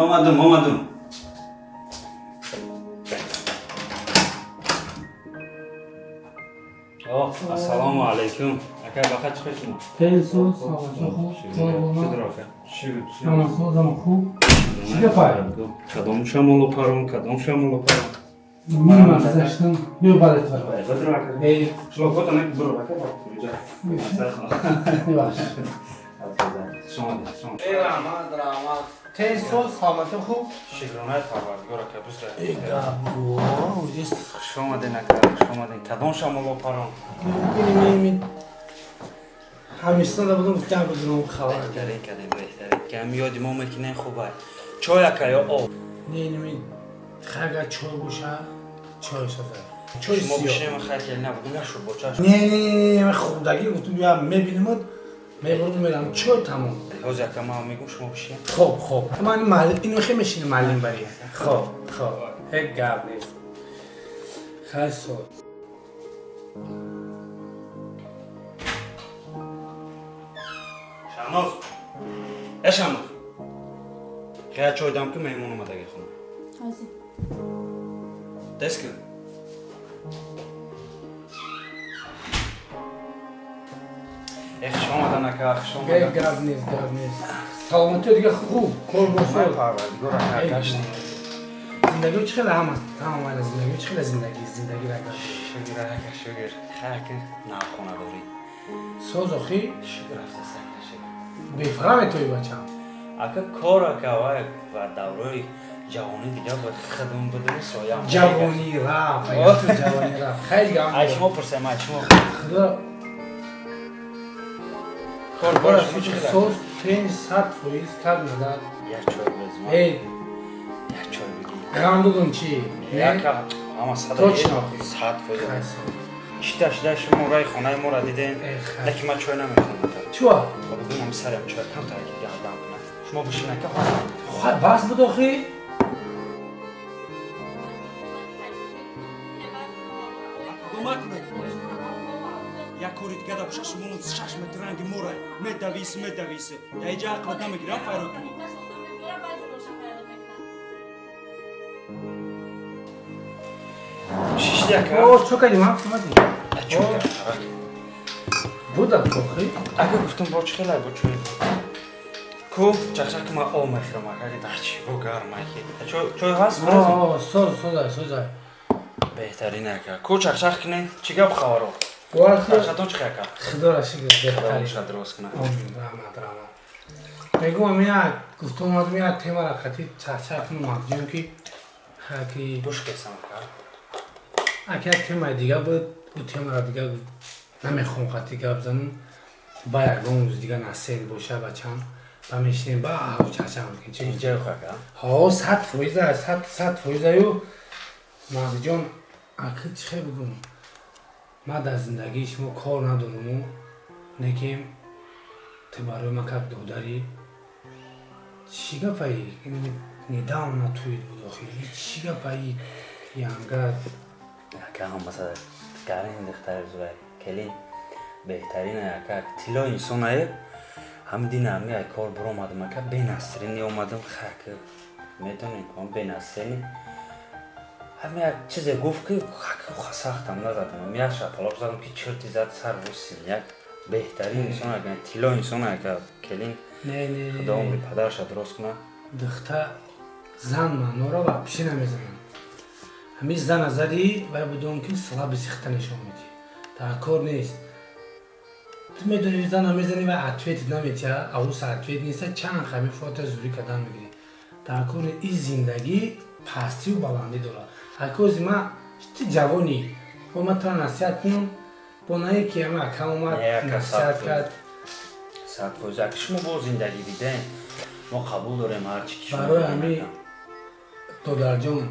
Omadım. Oh, assalomu alaykum. Aka baqa chiqishmi? Penso, sağlık, Şudur aka. namazı zaman خوب. چیکار پای؟ Kadom şamolo paron, paron. من ازشتم بیو بالت بر. Bedro aka. ای Şlo foto ne bro aka bak. Güzel. باش. Sonra. درama. Penso, sağlık, خوب. Şikrona parvardigor aka busra. ای گابو. است. Şoma den aka, şoma den. Kadom şamolo paron. می‌بینیم همیشه دارم کم بدونم خبر. بهتره. کم یادی ما مکنه خوبه. چای aka یا آب. نمی‌بینم خرگا چای باشه چای سازه. چای شما سیاه. بشینم خیلی نبود نشو با چاش. نه من خودگی گفتم بیا می‌بینیم میبرم میرم چای تمام. حاضر که ما میگم شما بشین. خوب من معلم اینو خیلی میشینه معلم بریه. خوب هیچ گپ نیست. خیلی سوال. شانوز. شانوز. خیلی چای دام که میمون اومده خونه. حاضر. دست کن. شما دارن که شما. هیچ گپ نیست. سلامتی دیگه خوب. کار بسیار. پروردگار ها زندگی چه خیلی هم است. تمام از زندگی چه خیلی زندگی را شگر. خیلی نه خونه داری. سوز آخی شگر افته سکته شگر. بیفرام توی بچم. اگه کار که وای و دوره جوانی دیگه باید خدمت بدونی سویا. جوانی را. خیلی گم. ای شما پرسیم ای شما. خدا. کار باش میشه سوز 500% کار نداد. یک چای بزن. ای یک چای بگی. گرم چی؟ یک اما صد. توچنا. 100%. شده شما رای خانه ما را دیدین. لکه من چای نمیخونم. چوا؟ بگم هم سرم چای کم تاکی دام کنه. شما بشینه که خواهد بس بود آخی؟ یک کوری دیگه دا بشه شمون 6 متر رنگ مورای مدویسه در اینجا عقلت نمیگیره فیرو کنی شیشتی اکا اوه چو کردیم هم کمدی؟ چون که بودم آخی؟ اگه گفتم با چه خیلی با چوی کو چخچک ما آو میخرم اگه داشتی با گرم اکی چوی هست؟ آه سوزای بهترین اکا کو چخچک کنه چیگه بخوارو؟ وقتی چخچتون چه اکا؟ خدا را شکر خدا بهتری میشه درست کنه رحمت میگم امیا گفتم امیا تیما را خطی چاچا کنم ماجیم کی خاکی دوش کسان اکا اگه تیما دیگه بود او تیما را دیگه نمیخوام خطی گپ زنم باید روز دیگه نسل باشه بچم و میشنیم با چاچا میگن چی اینجا اکا ها 100% یو مازی جان اگه چه بگم ما در زندگی شما کار ندارم نکیم تبارو ما کب دوداری چیگه پایی ندام نتوید بود آخی چیگه پایی یانگرد اکا هم مثلا کارین دختر زوای کلی بهترین اکا تیلا انسانه هم دینامی ای کار برو اومدم اکا بینسترینی اومدم خاک میدونین کام بینسترینی همه یک چیزی گفت که خاک ساختم نزدم یک شپلاق زدم که چرتی زد سر روسیم یک بهترین انسان اکا تیلا انسان اکا کلین خدا عمری پدرش درست کنه دختر زن من نورا و پیشی نمیزنم همی زن زدی و بدون که سلا بسیخته نشون میدی تا کار نیست تو میدونی زن میزنی و عطویت نمیدی اوس عطویت نیست چند خمی فوت زوری کدن میگیری تا کار این زندگی پستی و بلندی داره اکوز ما چی جوانی و من تا نصیحت کنم بنایی که ما کم اومد نصیحت کرد 100% اگه شما با زندگی دیدین ما قبول داریم هرچی که شما برای همی دادر جان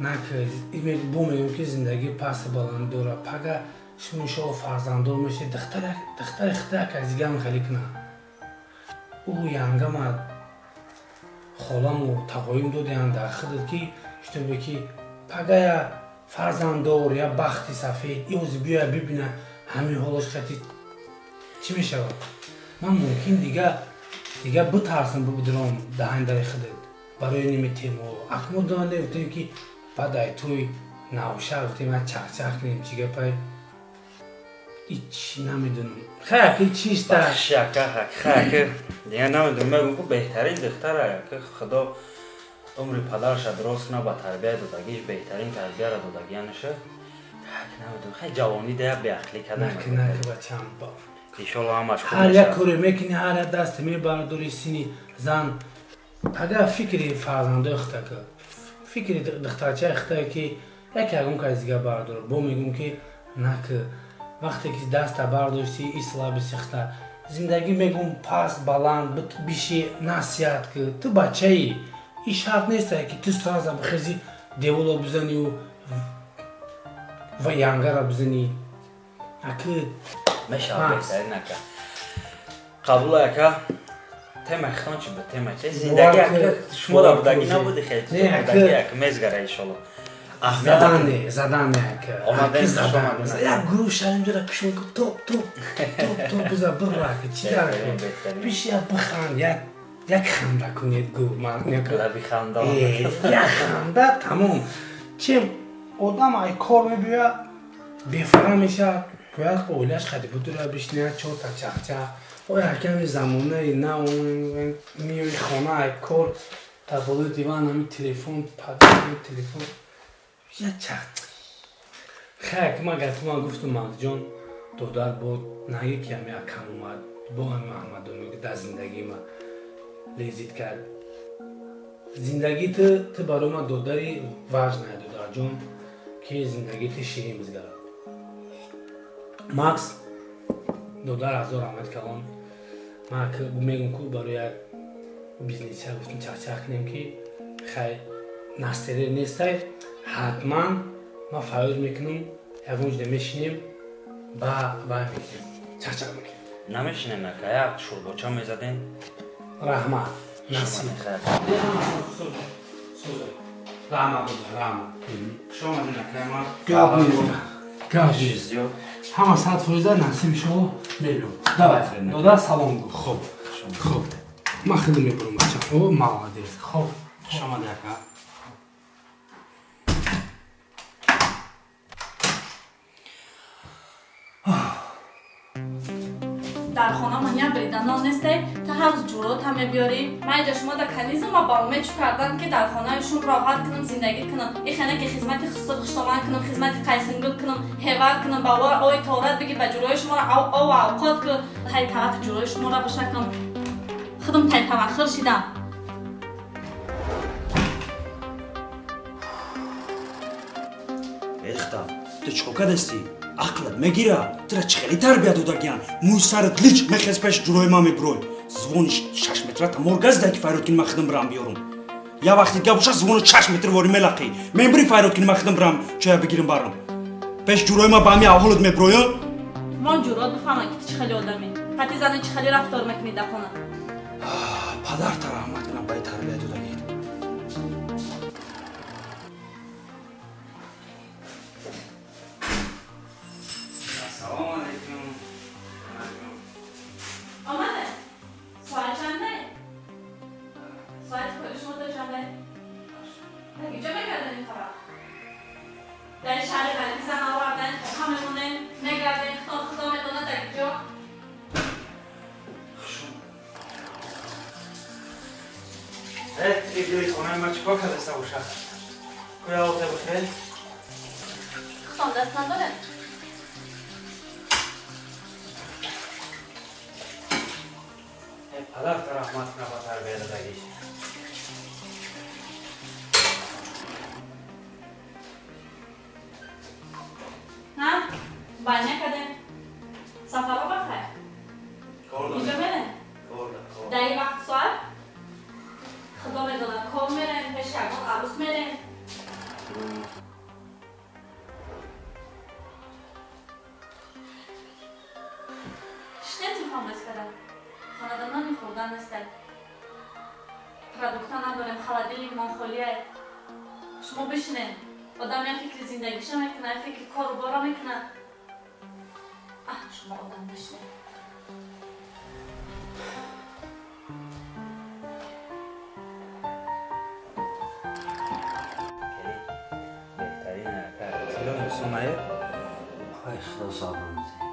نکرد بومیم که زندگی پس بلند داره پگه شما شو فرزندور میشه دختر اختیار که از دیگه هم خیلی کنه او یانگه ما خالم و تقایم دادیم در خودت که شتون بکی پگه فرزندور یا بختی سفید ایوز بیا ببینه همین حالش خطی چی میشه من ممکن دیگه دیگه بترسم بدرم دهن در خودت برای نمیتیم و اکنون دانه گفتیم که بعد توی نوشه گفتیم من چخ کنیم چیگه پای هیچ نمیدونم خیلی چیست بخش یکه خیلی دیگه نمیدونم میگم که بهترین دختره که خدا عمر پدرش دراز کنه با تربیت دادگیش بهترین تربیت را دادگیانشه نمیدونم خیلی جوانی دیگه به عقلی کردن نه که بچم باف ایشالله همش خوب هر یک میشه کاری میکنی هر یک دست میبرداری سینی زن اگر فکری فرزنده اخته که فکری دخترچه اخته که یکی اگم که از دیگه بردار با میگم که نه که وقتی که دست برداشتی اصلاح بسیخته زندگی میگم پس بلند بیشی نصیحت که تو بچه ای این شرط نیست که تو ساز بخیزی دیولا بزنی و ینگه را بزنی اکه میشه بهترین اکه قبول اکه تیم اختان چی به تیم چه زندگی اکه شما در بودگی نبودی خیلی بودگی اکه میزگره ایشالله زدن اکه آمده زدن یک گروه شد اینجا را کشون که توپ بزن بره که چی داره کن بیشی یک بخند یک خنده کنید گو لبی خنده یک خنده تمام چیم آدم ای کار میبیه بفره میشه باید قولش خیلی بدوره بشنه چهار تا چخچه و یکمی زمانه نه اون میوی خانه ای کار تا بالا دیوان همی تلیفون تلیفون یه چخت خیلی ما گفتم مرد جان دادر بود نگه که همی اکم اومد با همی محمد دانو که در زندگی ما لیزید کرد زندگی تو برای ما دادری وجه نه دادر جان که زندگی تو شیرین بزگرد ماکس دادر هزار آمد کلان ما که میگم که برای بیزنس ها گفتیم چخ کنیم که خیلی نستری نیسته حتما ما فعال میکنیم یکونج نمیشینیم با میکنیم چخ میکنیم نمیشینیم نکه یک شورباچه میزدین رحمت نصیب رحمت بوده رحمت شما نکه ما گاب نیست همه ساعت فریزه نصیب شما میلون داده سلام گو خوب ما خیلی میبرم بچه او مواده خوب شما نکه در خانه من یک بریدن نیسته تا هر روز جورات همه بیاری من اینجا شما در کنیزم و با امید چو کردن که در خانهشون راحت کنم زندگی کنم این خانه که خدمت خشتوان کنم خدمت قیسنگل کنم هیور کنم با اوی تورات بگی به جورای شما را او اوقات که تای طرف جورای شما را بشکم خودم تای توخر شدم ریختا تو چکا دستی عقلت میگیره ترا چخیلی تربیت دادگیان موی سرت لیچ میخیز پیش جلوی ما میبروی زبونش 6 متره تا مرگز دکی فایرود کنی من خودم برام بیارم یا وقتی گبوشا زبون 6 متر واری ملقی میبری فایرود کنی من خودم برام چای بگیرم برام پیش جلوی ما با می اولت میبروی من جورات بفهمم که چه خیلی آدمی حتی زن چه خیلی رفتار میکنی در خانه پدر تا رحمت کنم باید تربیت دادگی آمده ساعت چنده؟ ساعت شما دو چنده؟ اینجا بگردن این خبر در شهر قلبی زن آوردن هممونه نگردن خدا میدونه در اینجا بیایی خانه ما چکار کرده سوشه کیا آوته بخیر خودم دست نداره پدر تا رحمت کنه با تربیت دادگیش ها؟ باید نکده سفر رو بخیر اینجا میره در این وقت ساعت خدا میدونه کار میره پیش یکان عروس میره شنیت میخوام بس کردم خانه نمی خوردن نیسته پردوکتا نداریم خلادیلی منخولیه شما بشینین آدم یک فکر زندگیش میکنه یک فکر کار و بارا میکنه شما آدم بشینین تلوین سونایه خواهی خدا سالم